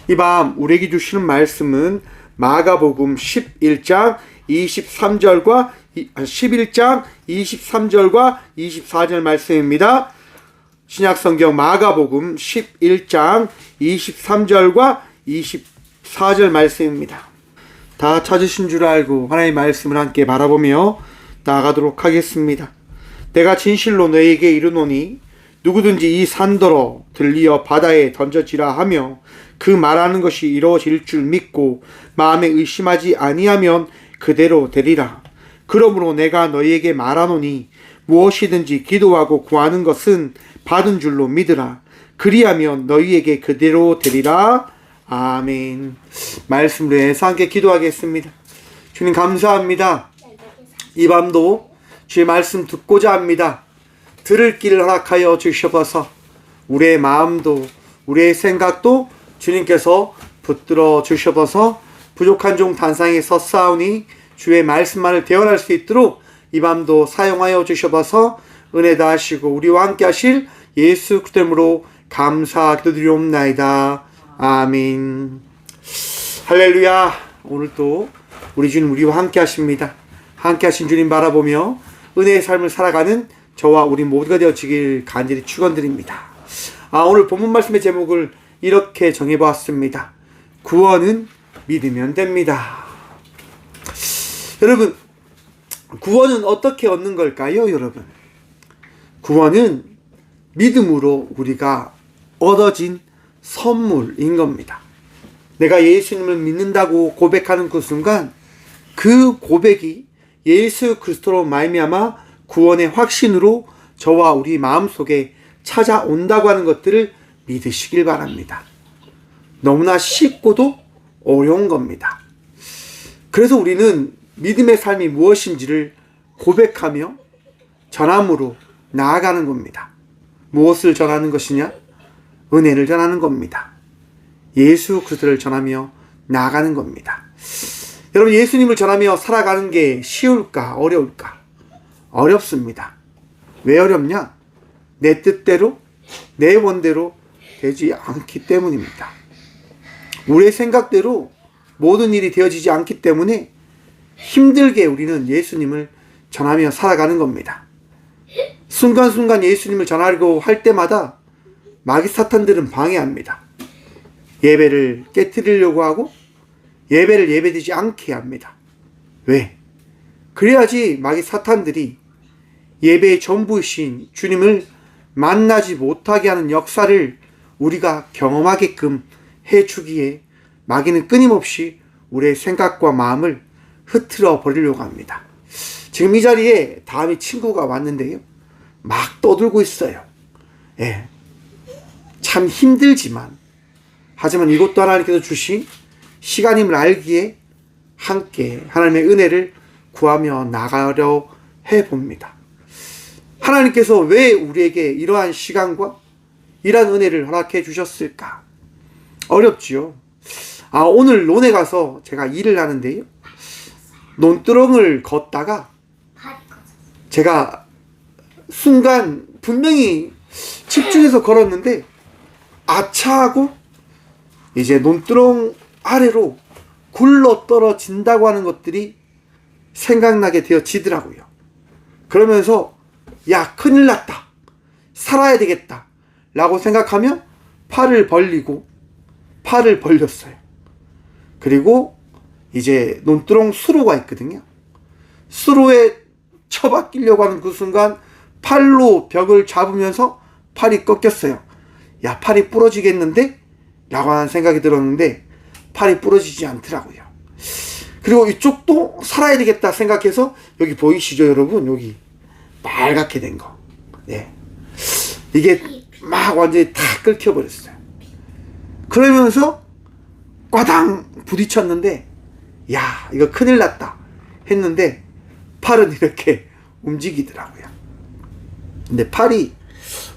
이 밤 우리에게 주시는 말씀은 마가복음 11장 23절과 11장 23절과 24절 말씀입니다. 신약성경 마가복음 11장 23절과 24절 말씀입니다. 다 찾으신 줄 알고 하나님의 말씀을 함께 바라보며 나아가도록 하겠습니다. 내가 진실로 너에게 이르노니 누구든지 이 산더러 들리어 바다에 던져지라 하며 그 말하는 것이 이루어질 줄 믿고 마음에 의심하지 아니하면 그대로 되리라. 그러므로 내가 너희에게 말하노니 무엇이든지 기도하고 구하는 것은 받은 줄로 믿으라. 그리하면 너희에게 그대로 되리라. 아멘. 말씀으로 해서 함께 기도하겠습니다. 주님 감사합니다. 이 밤도 주의 말씀 듣고자 합니다. 들을 길을 허락하여 주셔서 우리의 마음도 우리의 생각도 주님께서 붙들어 주셔서 부족한 종 단상에 섰사오니 주의 말씀만을 대언할 수 있도록 이 밤도 사용하여 주셔서 은혜 다하시고 우리와 함께 하실 예수 그리스도 이름으로 감사 기도드리옵나이다. 아멘. 할렐루야. 오늘도 우리 주님 우리와 함께 하십니다. 함께 하신 주님 바라보며 은혜의 삶을 살아가는 저와 우리 모두가 되어지길 간절히 축원드립니다. 오늘 본문 말씀의 제목을 이렇게 정해보았습니다. 구원은 믿으면 됩니다. 여러분, 구원은 어떻게 얻는 걸까요, 여러분? 구원은 믿음으로 우리가 얻어진 선물인 겁니다. 내가 예수님을 믿는다고 고백하는 그 순간 그 고백이 예수 그리스도로 말미암아 구원의 확신으로 저와 우리 마음속에 찾아온다고 하는 것들을 믿으시길 바랍니다. 너무나 쉽고도 어려운 겁니다. 그래서 우리는 믿음의 삶이 무엇인지를 고백하며 전함으로 나아가는 겁니다. 무엇을 전하는 것이냐? 은혜를 전하는 겁니다. 예수 그리스도를 전하며 나아가는 겁니다. 여러분, 예수님을 전하며 살아가는 게 쉬울까 어려울까? 어렵습니다. 왜 어렵냐? 내 뜻대로 내 원대로 되지 않기 때문입니다. 우리의 생각대로 모든 일이 되어지지 않기 때문에 힘들게 우리는 예수님을 전하며 살아가는 겁니다. 순간순간 예수님을 전하려고 할 때마다 마귀 사탄들은 방해합니다. 예배를 깨트리려고 하고 예배를 예배드리지 않게 합니다. 왜? 그래야지 마귀 사탄들이 예배의 전부이신 주님을 만나지 못하게 하는 역사를 우리가 경험하게끔 해주기에 마귀는 끊임없이 우리의 생각과 마음을 흐트러 버리려고 합니다. 지금 이 자리에 다음에 친구가 왔는데요, 막 떠들고 있어요. 참 힘들지만 하지만 이것도 하나님께서 주신 시간임을 알기에 함께 하나님의 은혜를 구하며 나가려 해봅니다. 하나님께서 왜 우리에게 이러한 시간과 이러한 은혜를 허락해 주셨을까? 어렵지요. 오늘 논에 가서 제가 일을 하는데요, 논두렁을 걷다가 제가 순간 분명히 집중해서 걸었는데 아차하고 이제 논두렁 아래로 굴러 떨어진다고 하는 것들이 생각나게 되어지더라고요. 그러면서 야, 큰일 났다, 살아야 되겠다 라고 생각하며 팔을 벌렸어요. 그리고 이제 논두렁 수로가 있거든요. 수로에 처박히려고 하는 그 순간 팔로 벽을 잡으면서 팔이 꺾였어요. 야, 팔이 부러지겠는데? 라고 하는 생각이 들었는데 팔이 부러지지 않더라고요. 그리고 이쪽도 살아야 되겠다 생각해서 여기 보이시죠, 여러분? 여기 빨갛게 된 거. 이게 막 완전히 다 끓여버렸어요. 그러면서 꽈당 부딪혔는데 야, 이거 큰일 났다 했는데 팔은 이렇게 움직이더라고요. 근데 팔이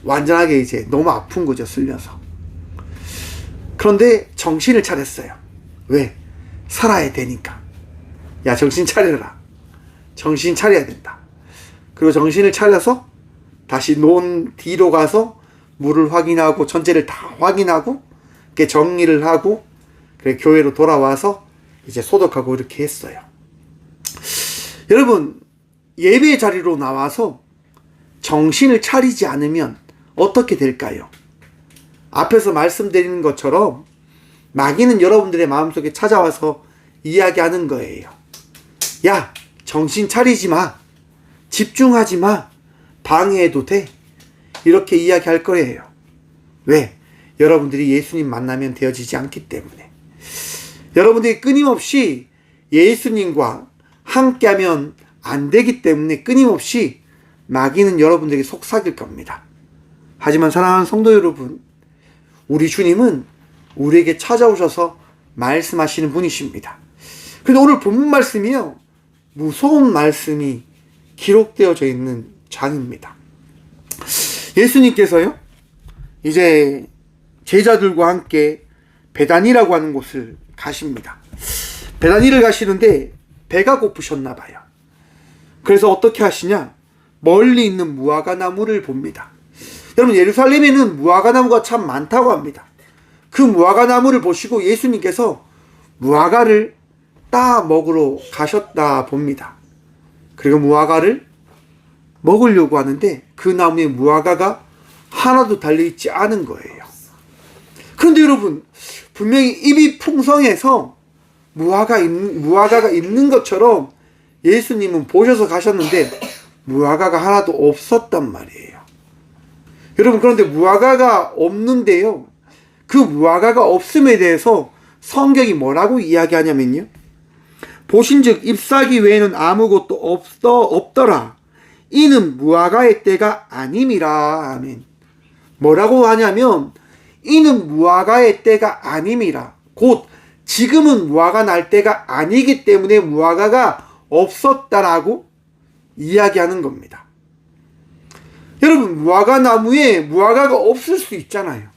완전하게 이제 너무 아픈 거죠, 쓸려서. 그런데 정신을 차렸어요. 왜? 살아야 되니까. 야, 정신 차려라. 정신 차려야 된다. 그리고 정신을 차려서 다시 논 뒤로 가서 물을 확인하고 전체를 다 확인하고 이렇게 정리를 하고 그래 교회로 돌아와서 이제 소독하고 이렇게 했어요. 여러분, 예배 자리로 나와서 정신을 차리지 않으면 어떻게 될까요? 앞에서 말씀드리는 것처럼 마귀는 여러분들의 마음속에 찾아와서 이야기하는 거예요. 야, 정신 차리지 마. 집중하지 마. 방해해도 돼. 이렇게 이야기할 거예요. 왜? 여러분들이 예수님 만나면 되어지지 않기 때문에. 여러분들이 끊임없이 예수님과 함께하면 안 되기 때문에 끊임없이 마귀는 여러분들에게 속삭일 겁니다. 하지만 사랑하는 성도 여러분, 우리 주님은 우리에게 찾아오셔서 말씀하시는 분이십니다. 그런데 오늘 본문 말씀이요, 무서운 말씀이 기록되어져 있는 장입니다. 예수님께서요, 이제 제자들과 함께 베다니라고 하는 곳을 가십니다. 베다니를 가시는데 배가 고프셨나 봐요. 그래서 어떻게 하시냐? 멀리 있는 무화과 나무를 봅니다. 여러분, 예루살렘에는 무화과 나무가 참 많다고 합니다. 그 무화과 나무를 보시고 예수님께서 무화과를 따 먹으러 가셨다 봅니다. 그리고 무화과를 먹으려고 하는데 그 나무에 무화과가 하나도 달려있지 않은 거예요. 그런데 여러분, 분명히 입이 풍성해서 무화과가 있는 것처럼 예수님은 보셔서 가셨는데 무화과가 하나도 없었단 말이에요. 여러분, 그런데 무화과가 없는데요, 그 무화과가 없음에 대해서 성경이 뭐라고 이야기하냐면요, 보신즉 잎사귀 외에는 아무것도 없더라. 이는 무화과의 때가 아님이라. 아멘. 뭐라고 하냐면 이는 무화과의 때가 아님이라. 곧 지금은 무화과 날 때가 아니기 때문에 무화과가 없었다라고 이야기하는 겁니다. 여러분, 무화과 나무에 무화과가 없을 수 있잖아요.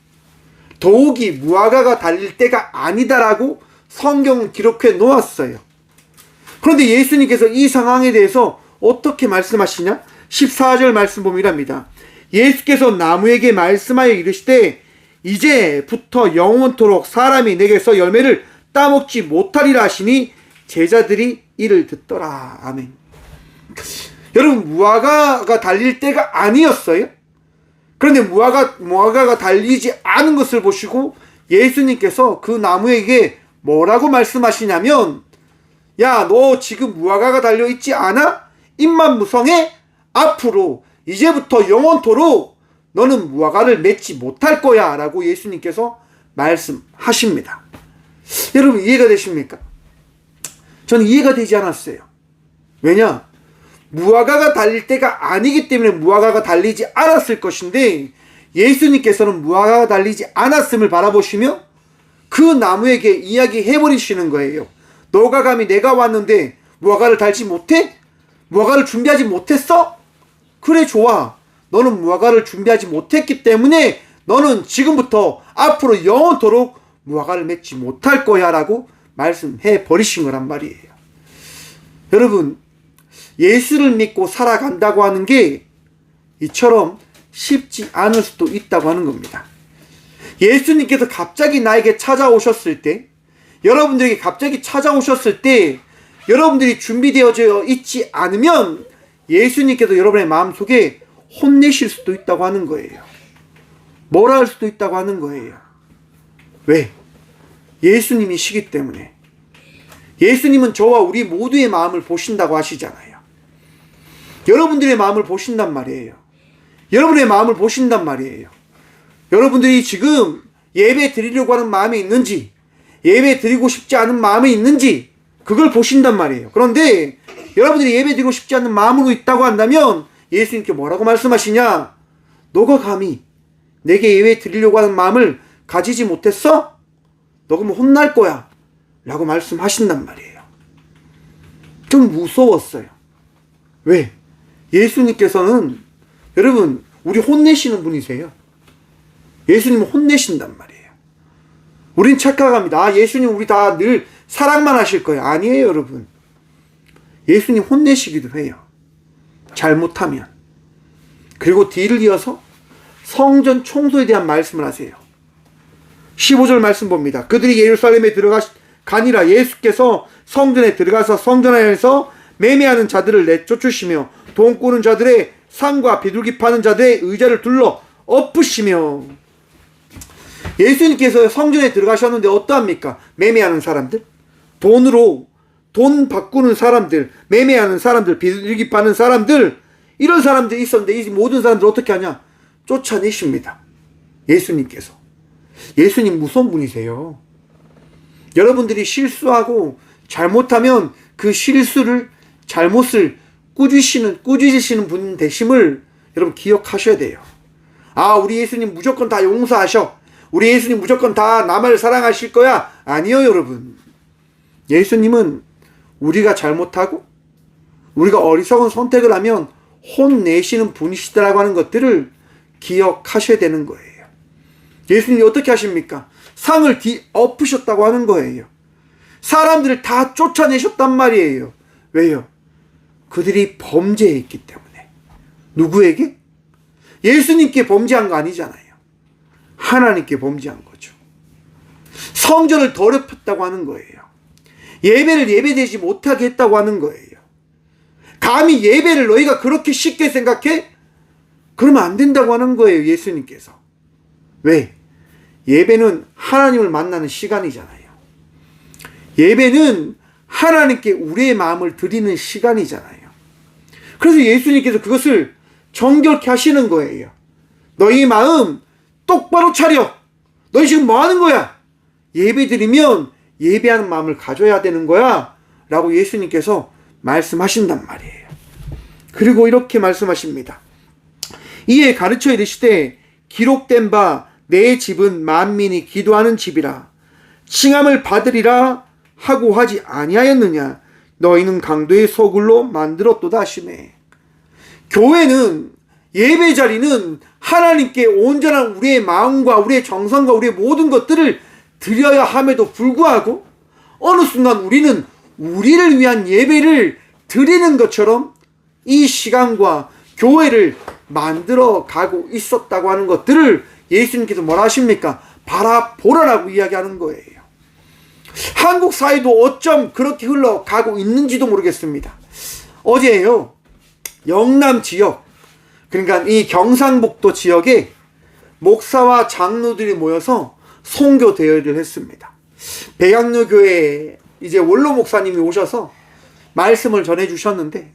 더욱이 무화과가 달릴 때가 아니다라고 성경은 기록해 놓았어요. 그런데 예수님께서 이 상황에 대해서 어떻게 말씀하시냐? 14절 말씀 보면 이랍니다. 예수께서 나무에게 말씀하여 이르시되 이제부터 영원토록 사람이 내게서 열매를 따먹지 못하리라 하시니 제자들이 이를 듣더라. 아멘. 여러분, 무화과가 달릴 때가 아니었어요. 그런데 무화과가 달리지 않은 것을 보시고 예수님께서 그 나무에게 뭐라고 말씀하시냐면, 야, 너 지금 무화과가 달려있지 않아? 입만 무성해? 앞으로 이제부터 영원토록 너는 무화과를 맺지 못할 거야 라고 예수님께서 말씀하십니다. 여러분, 이해가 되십니까? 저는 이해가 되지 않았어요. 왜냐? 무화과가 달릴 때가 아니기 때문에 무화과가 달리지 않았을 것인데 예수님께서는 무화과가 달리지 않았음을 바라보시며 그 나무에게 이야기해버리시는 거예요. 너가 감히 내가 왔는데 무화과를 달지 못해? 무화과를 준비하지 못했어? 그래, 좋아. 너는 무화과를 준비하지 못했기 때문에 너는 지금부터 앞으로 영원토록 무화과를 맺지 못할 거야 라고 말씀해 버리신 거란 말이에요. 여러분, 예수를 믿고 살아간다고 하는 게 이처럼 쉽지 않을 수도 있다고 하는 겁니다. 예수님께서 갑자기 나에게 찾아오셨을 때, 여러분들에게 갑자기 찾아오셨을 때 여러분들이 준비되어져 있지 않으면 예수님께서 여러분의 마음속에 혼내실 수도 있다고 하는 거예요. 뭐라 할 수도 있다고 하는 거예요. 왜? 예수님이시기 때문에. 예수님은 저와 우리 모두의 마음을 보신다고 하시잖아요. 여러분들의 마음을 보신단 말이에요. 여러분의 마음을 보신단 말이에요. 여러분들이 지금 예배 드리려고 하는 마음이 있는지, 예배 드리고 싶지 않은 마음이 있는지 그걸 보신단 말이에요. 그런데 여러분들이 예배 드리고 싶지 않은 마음으로 있다고 한다면 예수님께 뭐라고 말씀하시냐? 너가 감히 내게 예배 드리려고 하는 마음을 가지지 못했어? 너 그러면 혼날 거야 라고 말씀하신단 말이에요. 좀 무서웠어요. 왜? 예수님께서는 여러분, 우리 혼내시는 분이세요. 예수님은 혼내신단 말이에요. 우린 착각합니다. 아, 예수님 우리 다 늘 사랑만 하실 거예요. 아니에요, 여러분. 예수님 혼내시기도 해요. 잘못하면. 그리고 뒤를 이어서 성전 청소에 대한 말씀을 하세요. 15절 말씀 봅니다. 그들이 예루살렘에 가니라. 예수께서 성전에 들어가서 성전 안에서 매매하는 자들을 내쫓으시며 돈 꾸는 자들의 상과 비둘기 파는 자들의 의자를 둘러 엎으시며. 예수님께서 성전에 들어가셨는데 어떠합니까? 매매하는 사람들, 돈 바꾸는 사람들, 매매하는 사람들, 비둘기 파는 사람들, 이런 사람들이 있었는데 이 모든 사람들 어떻게 하냐? 쫓아내십니다. 예수님께서. 예수님 무서운 분이세요. 여러분들이 실수하고 잘못하면 그 실수를, 잘못을 꾸짖으시는 분 되심을 여러분 기억하셔야 돼요. 아, 우리 예수님 무조건 다 용서하셔. 우리 예수님 무조건 다 나만을 사랑하실 거야. 아니요, 여러분. 예수님은 우리가 잘못하고 우리가 어리석은 선택을 하면 혼내시는 분이시더라고 하는 것들을 기억하셔야 되는 거예요. 예수님이 어떻게 하십니까? 상을 엎으셨다고 하는 거예요. 사람들을 다 쫓아내셨단 말이에요. 왜요? 그들이 범죄했기 때문에. 누구에게? 예수님께 범죄한 거 아니잖아요. 하나님께 범죄한 거죠. 성전을 더럽혔다고 하는 거예요. 예배를 예배되지 못하게 했다고 하는 거예요. 감히 예배를 너희가 그렇게 쉽게 생각해? 그러면 안 된다고 하는 거예요, 예수님께서. 왜? 예배는 하나님을 만나는 시간이잖아요. 예배는 하나님께 우리의 마음을 드리는 시간이잖아요. 그래서 예수님께서 그것을 정결케 하시는 거예요. 너희 마음 똑바로 차려. 너희 지금 뭐 하는 거야? 예배 드리면 예배하는 마음을 가져야 되는 거야 라고 예수님께서 말씀하신단 말이에요. 그리고 이렇게 말씀하십니다. 이에 가르쳐 이르시되 기록된 바 내 집은 만민이 기도하는 집이라 칭함을 받으리라 하고 하지 아니하였느냐. 너희는 강도의 소굴로 만들었도다 하시매. 교회는, 예배 자리는 하나님께 온전한 우리의 마음과 우리의 정성과 우리의 모든 것들을 드려야 함에도 불구하고 어느 순간 우리는 우리를 위한 예배를 드리는 것처럼 이 시간과 교회를 만들어 가고 있었다고 하는 것들을 예수님께서 뭐라 하십니까? 바라보라라고 이야기하는 거예요. 한국 사회도 어쩜 그렇게 흘러가고 있는지도 모르겠습니다. 어제요, 영남 지역, 그러니까 이 경상북도 지역에 목사와 장로들이 모여서 선교 대회를 했습니다. 백양로교회 이제 원로 목사님이 오셔서 말씀을 전해 주셨는데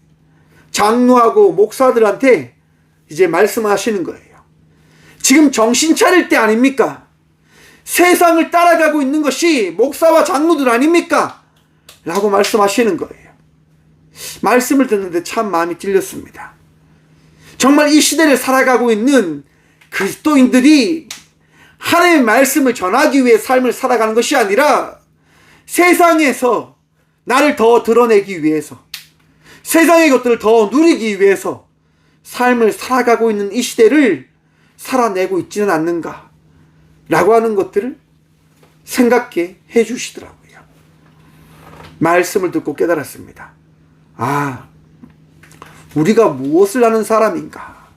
장로하고 목사들한테 이제 말씀하시는 거예요. 지금 정신 차릴 때 아닙니까? 세상을 따라가고 있는 것이 목사와 장로들 아닙니까? 라고 말씀하시는 거예요. 말씀을 듣는데 참 마음이 찔렸습니다. 정말 이 시대를 살아가고 있는 그리스도인들이 하나님의 말씀을 전하기 위해 삶을 살아가는 것이 아니라 세상에서 나를 더 드러내기 위해서, 세상의 것들을 더 누리기 위해서 삶을 살아가고 있는 이 시대를 살아내고 있지는 않는가 라고 하는 것들을 생각해 주시더라고요. 말씀을 듣고 깨달았습니다. 아, 우리가 무엇을 하는 사람인가?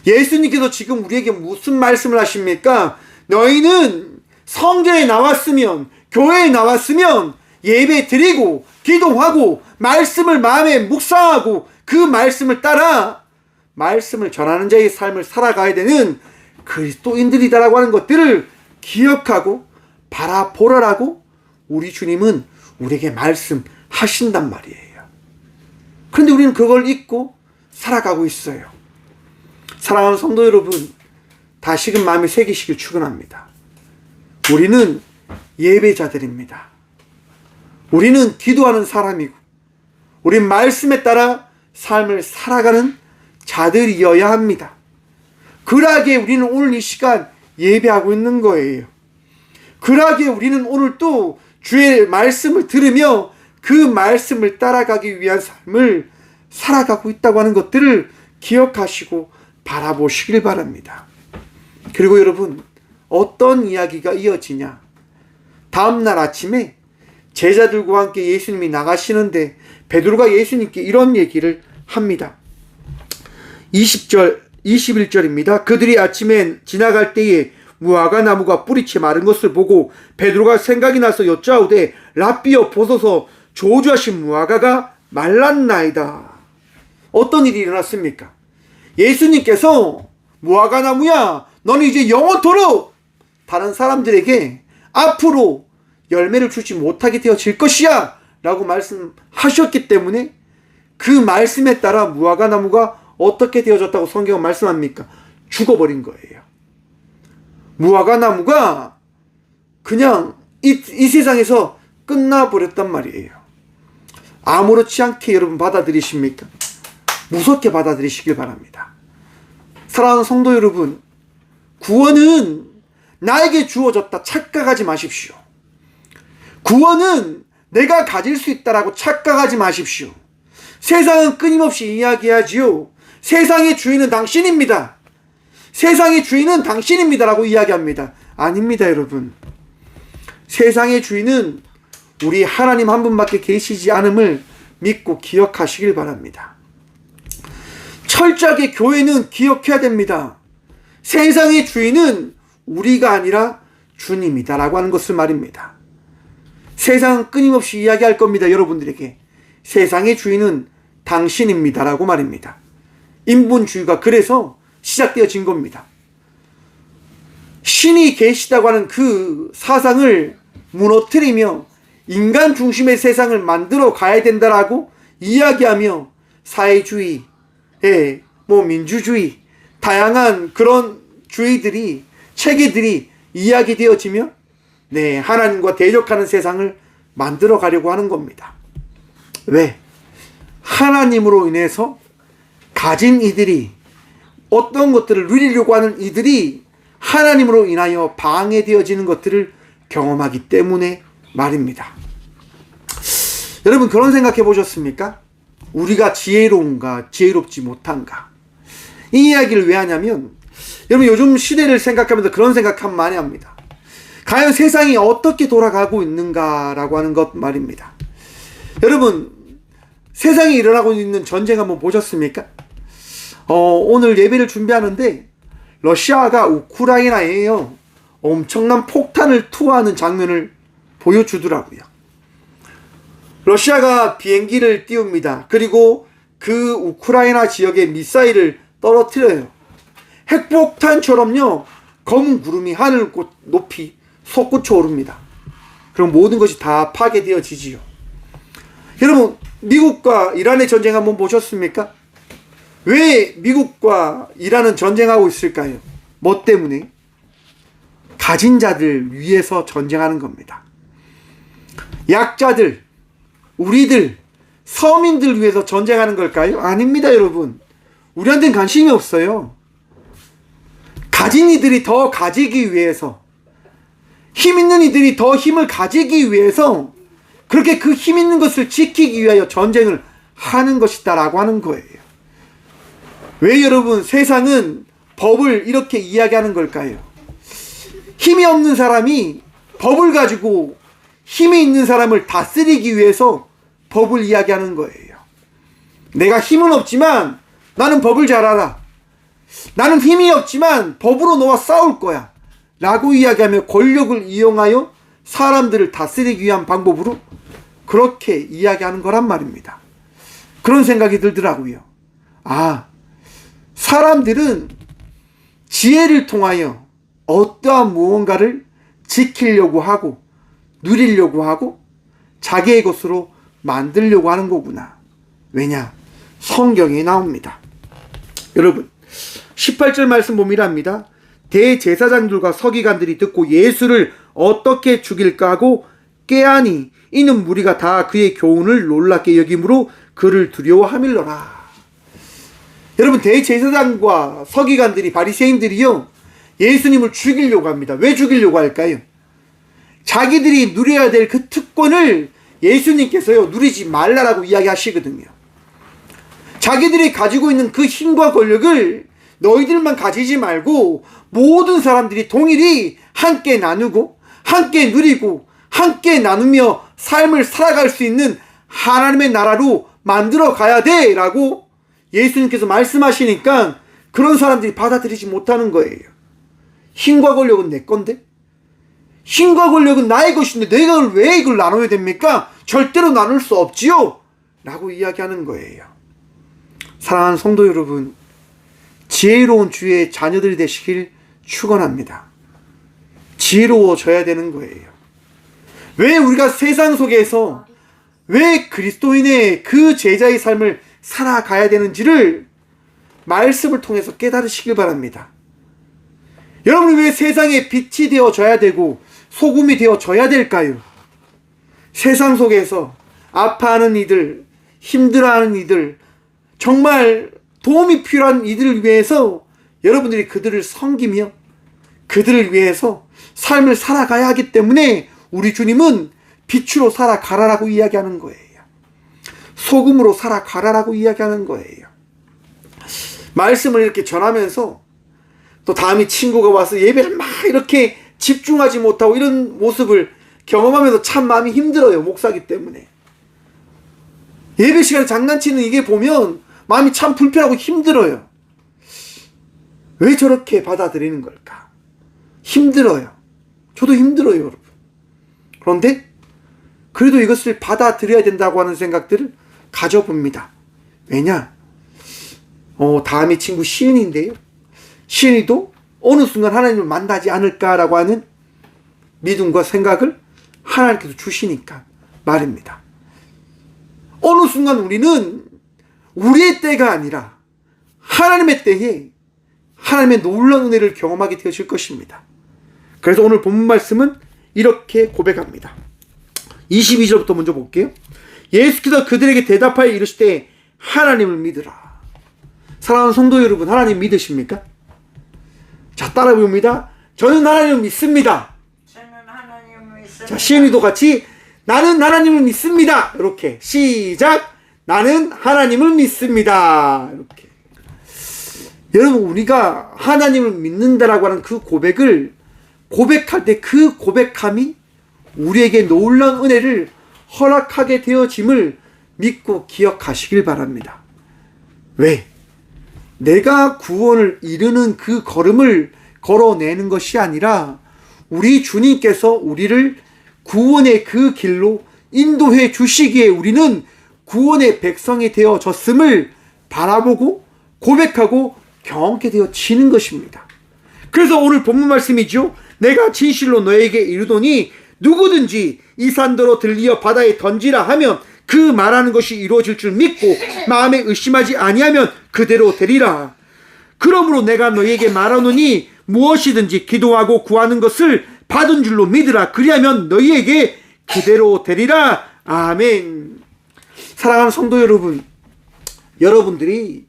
예수님께서 지금 우리에게 무슨 말씀을 하십니까? 너희는 성전에 나왔으면, 교회에 나왔으면 예배 드리고 기도하고 말씀을 마음에 묵상하고 그 말씀을 따라 말씀을 전하는 자의 삶을 살아가야 되는 그리스도인들이다라고 하는 것들을 기억하고 바라보라라고 우리 주님은 우리에게 말씀하신단 말이에요. 그런데 우리는 그걸 잊고 살아가고 있어요. 사랑하는 성도 여러분, 다시금 마음에 새기시길 축원합니다. 우리는 예배자들입니다. 우리는 기도하는 사람이고 우리는 말씀에 따라 삶을 살아가는 자들이어야 합니다. 그러하기에 우리는 오늘 이 시간 예배하고 있는 거예요. 그러하기에 우리는 오늘 또 주의 말씀을 들으며 그 말씀을 따라가기 위한 삶을 살아가고 있다고 하는 것들을 기억하시고 바라보시길 바랍니다. 그리고 여러분, 어떤 이야기가 이어지냐? 다음날 아침에 제자들과 함께 예수님이 나가시는데 베드로가 예수님께 이런 얘기를 합니다. 20절, 21절입니다. 그들이 아침에 지나갈 때에 무화과 나무가 뿌리채 마른 것을 보고 베드로가 생각이 나서 여짜오되 랍비여 보소서 저주하신 무화과가 말랐나이다. 어떤 일이 일어났습니까? 예수님께서 무화과 나무야 너는 이제 영원토록 다른 사람들에게 앞으로 열매를 주지 못하게 되어질 것이야 라고 말씀하셨기 때문에 그 말씀에 따라 무화과 나무가 어떻게 되어졌다고 성경은 말씀합니까? 죽어버린 거예요. 무화과 나무가 그냥 이 세상에서 끝나버렸단 말이에요. 아무렇지 않게 여러분 받아들이십니까? 무섭게 받아들이시길 바랍니다. 사랑하는 성도 여러분, 구원은 나에게 주어졌다 착각하지 마십시오. 구원은 내가 가질 수 있다라고 착각하지 마십시오. 세상은 끊임없이 이야기하지요. 세상의 주인은 당신입니다. 세상의 주인은 당신입니다라고 이야기합니다. 아닙니다, 여러분. 세상의 주인은 우리 하나님 한 분밖에 계시지 않음을 믿고 기억하시길 바랍니다. 철저하게 교회는 기억해야 됩니다. 세상의 주인은 우리가 아니라 주님이다라고 하는 것을 말입니다. 세상은 끊임없이 이야기할 겁니다. 여러분들에게 세상의 주인은 당신입니다라고 말입니다. 인본주의가 그래서 시작되어진 겁니다. 신이 계시다고 하는 그 사상을 무너뜨리며 인간 중심의 세상을 만들어 가야 된다라고 이야기하며 사회주의, 민주주의, 다양한 그런 주의들이, 체계들이 이야기되어지며 하나님과 대적하는 세상을 만들어 가려고 하는 겁니다. 왜? 하나님으로 인해서 가진 이들이, 어떤 것들을 누리려고 하는 이들이 하나님으로 인하여 방해되어지는 것들을 경험하기 때문에 말입니다. 여러분 그런 생각해 보셨습니까? 우리가 지혜로운가 지혜롭지 못한가? 이 이야기를 왜 하냐면 여러분 요즘 시대를 생각하면서 그런 생각하면 많이 합니다. 과연 세상이 어떻게 돌아가고 있는가라고 하는 것 말입니다. 여러분 세상에 일어나고 있는 전쟁 한번 보셨습니까? 오늘 예배를 준비하는데 러시아가 우크라이나에 엄청난 폭탄을 투하하는 장면을 보여주더라고요. 러시아가 비행기를 띄웁니다. 그리고 그 우크라이나 지역에 미사일을 떨어뜨려요. 핵폭탄처럼요 검은 구름이 하늘 높이 솟구쳐 오릅니다. 그럼 모든 것이 다 파괴되어지지요. 여러분 미국과 이란의 전쟁 한번 보셨습니까? 왜 미국과 이란은 전쟁하고 있을까요? 뭐 때문에? 가진 자들 위해서 전쟁하는 겁니다. 약자들, 우리들, 서민들 위해서 전쟁하는 걸까요? 아닙니다, 여러분. 우리한테는 관심이 없어요. 가진 이들이 더 가지기 위해서, 힘 있는 이들이 더 힘을 가지기 위해서 그렇게 그 힘 있는 것을 지키기 위하여 전쟁을 하는 것이다라고 하는 거예요. 왜 여러분 세상은 법을 이렇게 이야기하는 걸까요? 힘이 없는 사람이 법을 가지고 힘이 있는 사람을 다스리기 위해서 법을 이야기하는 거예요. 내가 힘은 없지만 나는 법을 잘 알아. 나는 힘이 없지만 법으로 너와 싸울 거야 라고 이야기하며 권력을 이용하여 사람들을 다스리기 위한 방법으로 그렇게 이야기하는 거란 말입니다. 그런 생각이 들더라고요. 사람들은 지혜를 통하여 어떠한 무언가를 지키려고 하고 누리려고 하고 자기의 것으로 만들려고 하는 거구나. 왜냐? 성경에 나옵니다. 여러분 18절 말씀 보면 합니다. 대제사장들과 서기관들이 듣고 예수를 어떻게 죽일까 하고 깨하니 이는 무리가 다 그의 교훈을 놀랍게 여김으로 그를 두려워하밀러라. 여러분 대제사장과 서기관들이 바리새인들이요 예수님을 죽이려고 합니다. 왜 죽이려고 할까요? 자기들이 누려야 될 그 특권을 예수님께서요 누리지 말라라고 이야기하시거든요. 자기들이 가지고 있는 그 힘과 권력을 너희들만 가지지 말고 모든 사람들이 동일히 함께 나누고 함께 누리고 함께 나누며 삶을 살아갈 수 있는 하나님의 나라로 만들어 가야 돼 라고 예수님께서 말씀하시니까 그런 사람들이 받아들이지 못하는 거예요. 힘과 권력은 내 건데? 힘과 권력은 나의 것인데 내가 왜 이걸 나눠야 됩니까? 절대로 나눌 수 없지요! 라고 이야기하는 거예요. 사랑하는 성도 여러분, 지혜로운 주의 자녀들이 되시길 축원합니다. 지혜로워져야 되는 거예요. 왜 우리가 세상 속에서 왜 그리스도인의 그 제자의 삶을 살아가야 되는지를 말씀을 통해서 깨달으시길 바랍니다. 여러분이 왜 세상에 빛이 되어져야 되고 소금이 되어져야 될까요? 세상 속에서 아파하는 이들, 힘들어하는 이들, 정말 도움이 필요한 이들을 위해서 여러분들이 그들을 섬기며 그들을 위해서 삶을 살아가야 하기 때문에 우리 주님은 빛으로 살아가라라고 이야기하는 거예요. 소금으로 살아가라라고 이야기하는 거예요. 말씀을 이렇게 전하면서 또 다음에 친구가 와서 예배를 막 이렇게 집중하지 못하고 이런 모습을 경험하면서 참 마음이 힘들어요. 목사기 때문에. 예배 시간에 장난치는 이게 보면 마음이 참 불편하고 힘들어요. 왜 저렇게 받아들이는 걸까? 힘들어요. 저도 힘들어요, 여러분. 그런데 그래도 이것을 받아들여야 된다고 하는 생각들을 가져봅니다. 왜냐? 다음에 친구 시은인데요. 시은이도 어느 순간 하나님을 만나지 않을까라고 하는 믿음과 생각을 하나님께서 주시니까 말입니다. 어느 순간 우리는 우리의 때가 아니라 하나님의 때에 하나님의 놀라운 은혜를 경험하게 되어질 것입니다. 그래서 오늘 본문 말씀은 이렇게 고백합니다. 22절부터 먼저 볼게요. 예수께서 그들에게 대답하여 이르시되 하나님을 믿으라. 사랑하는 성도 여러분, 하나님 믿으십니까? 자, 따라 봅니다. 저는 하나님을 믿습니다. 저는 하나님을 믿습니다. 자, 시은이도 같이 나는 하나님을 믿습니다. 이렇게 시작. 나는 하나님을 믿습니다. 이렇게. 여러분, 우리가 하나님을 믿는다라고 하는 그 고백을 고백할 때 그 고백함이 우리에게 놀라운 은혜를 허락하게 되어짐을 믿고 기억하시길 바랍니다. 왜? 내가 구원을 이루는 그 걸음을 걸어내는 것이 아니라 우리 주님께서 우리를 구원의 그 길로 인도해 주시기에 우리는 구원의 백성이 되어졌음을 바라보고 고백하고 경험하게 되어지는 것입니다. 그래서 오늘 본문 말씀이죠. 내가 진실로 너에게 이르노니 누구든지 이 산더러 들리어 바다에 던지라 하면 그 말하는 것이 이루어질 줄 믿고 마음에 의심하지 아니하면 그대로 되리라. 그러므로 내가 너에게 말하노니 무엇이든지 기도하고 구하는 것을 받은 줄로 믿으라. 그리하면 너희에게 그대로 되리라. 아멘. 사랑하는 성도 여러분, 여러분들이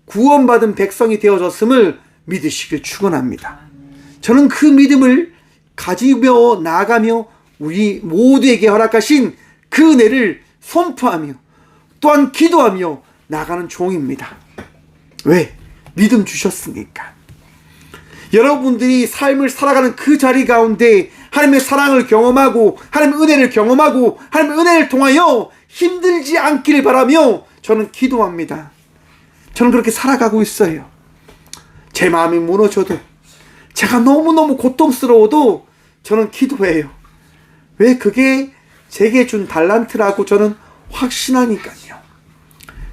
구원받은 백성이 되어졌음을 믿으시길 축원합니다. 저는 그 믿음을 가지며 나아가며 우리 모두에게 허락하신 그 은혜를 선포하며 또한 기도하며 나가는 종입니다. 왜? 믿음 주셨으니까. 여러분들이 삶을 살아가는 그 자리 가운데 하나님의 사랑을 경험하고 하나님의 은혜를 경험하고 하나님의 은혜를 통하여 힘들지 않기를 바라며 저는 기도합니다. 저는 그렇게 살아가고 있어요. 제 마음이 무너져도 제가 너무너무 고통스러워도 저는 기도해요. 왜? 그게 제게 준 달란트라고 저는 확신하니까요.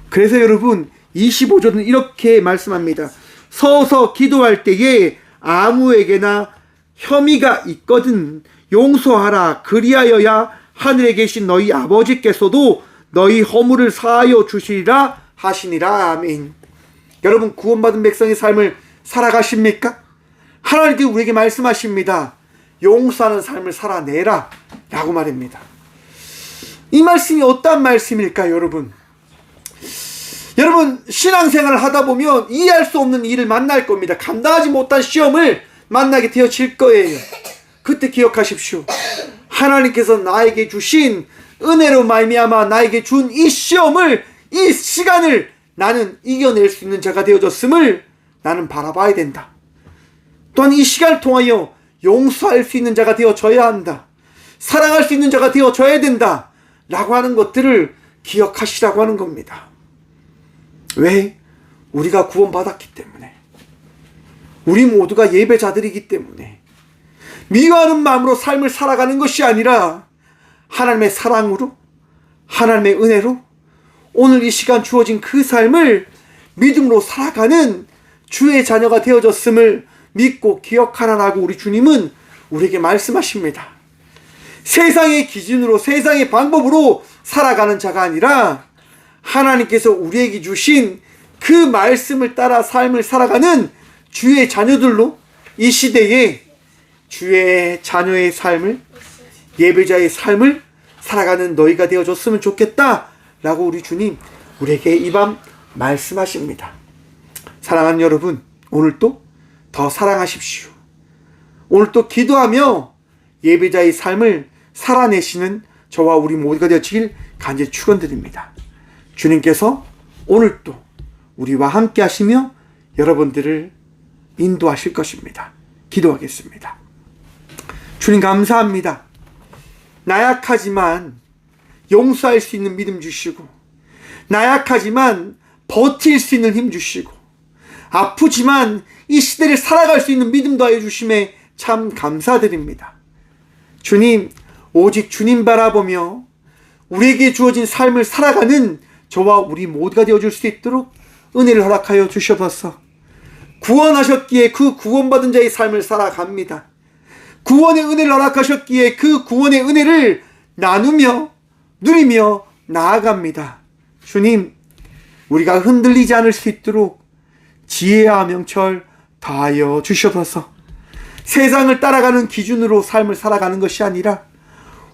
그래서 여러분 25절은 이렇게 말씀합니다. 서서 기도할 때에 아무에게나 혐의가 있거든 용서하라. 그리하여야 하늘에 계신 너희 아버지께서도 너희 허물을 사하여 주시리라 하시니라. 아멘. 여러분, 구원받은 백성의 삶을 살아가십니까? 하나님께서 우리에게 말씀하십니다. 용서하는 삶을 살아내라 라고 말입니다. 이 말씀이 어떤 말씀일까요, 여러분? 여러분, 신앙생활을 하다 보면 이해할 수 없는 일을 만날 겁니다. 감당하지 못한 시험을 만나게 되어질 거예요. 그때 기억하십시오. 하나님께서 나에게 주신 은혜로 말미암아 나에게 준 이 시험을, 이 시간을 나는 이겨낼 수 있는 자가 되어졌음을 나는 바라봐야 된다. 또한 이 시간을 통하여 용서할 수 있는 자가 되어져야 한다. 사랑할 수 있는 자가 되어져야 된다. 라고 하는 것들을 기억하시라고 하는 겁니다. 왜? 우리가 구원받았기 때문에. 우리 모두가 예배자들이기 때문에 미워하는 마음으로 삶을 살아가는 것이 아니라 하나님의 사랑으로, 하나님의 은혜로 오늘 이 시간 주어진 그 삶을 믿음으로 살아가는 주의 자녀가 되어졌음을 믿고 기억하라라고 우리 주님은 우리에게 말씀하십니다. 세상의 기준으로, 세상의 방법으로 살아가는 자가 아니라 하나님께서 우리에게 주신 그 말씀을 따라 삶을 살아가는 주의 자녀들로 이 시대에 주의 자녀의 삶을, 예배자의 삶을 살아가는 너희가 되어줬으면 좋겠다 라고 우리 주님 우리에게 이 밤 말씀하십니다. 사랑하는 여러분, 오늘도 더 사랑하십시오. 오늘도 기도하며 예배자의 삶을 살아내시는 저와 우리 모두가 되어지길 간절히 축원드립니다. 주님께서 오늘도 우리와 함께 하시며 여러분들을 인도하실 것입니다. 기도하겠습니다. 주님 감사합니다. 나약하지만 용서할 수 있는 믿음 주시고, 나약하지만 버틸 수 있는 힘 주시고, 아프지만 이 시대를 살아갈 수 있는 믿음 더해 주심에 참 감사드립니다. 주님, 오직 주님 바라보며 우리에게 주어진 삶을 살아가는 저와 우리 모두가 되어줄 수 있도록 은혜를 허락하여 주셔서 구원하셨기에 그 구원받은 자의 삶을 살아갑니다. 구원의 은혜를 허락하셨기에 그 구원의 은혜를 나누며 누리며 나아갑니다. 주님, 우리가 흔들리지 않을 수 있도록 지혜와 명철 다하여 주셔서 세상을 따라가는 기준으로 삶을 살아가는 것이 아니라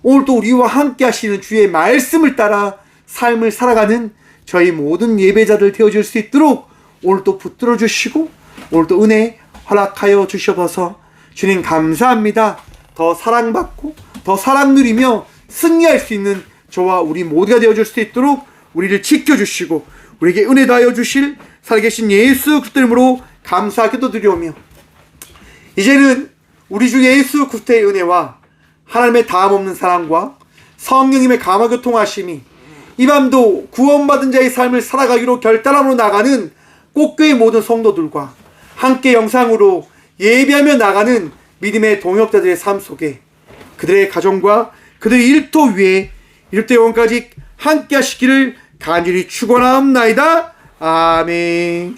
오늘도 우리와 함께 하시는 주의 말씀을 따라 삶을 살아가는 저희 모든 예배자들 되어줄 수 있도록 오늘도 붙들어 주시고 오늘도 은혜 허락하여 주셔서 주님 감사합니다. 더 사랑받고 더 사랑 누리며 승리할 수 있는 저와 우리 모두가 되어줄 수 있도록 우리를 지켜주시고 우리에게 은혜 다하여 주실 살아계신 예수 그리스도 이름으로 감사 기도드리오며, 이제는 우리 주 예수 그리스도의 은혜와 하나님의 다함없는 사랑과 성령님의 감화교통하심이 이 밤도 구원받은 자의 삶을 살아가기로 결단함으로 나가는 꽃교회 모든 성도들과 함께 영상으로 예배하며 나가는 믿음의 동역자들의 삶 속에 그들의 가정과 그들의 일터 위에 이렇게 영원까지 함께 하시기를 간절히 축원하옵나이다. 아멘.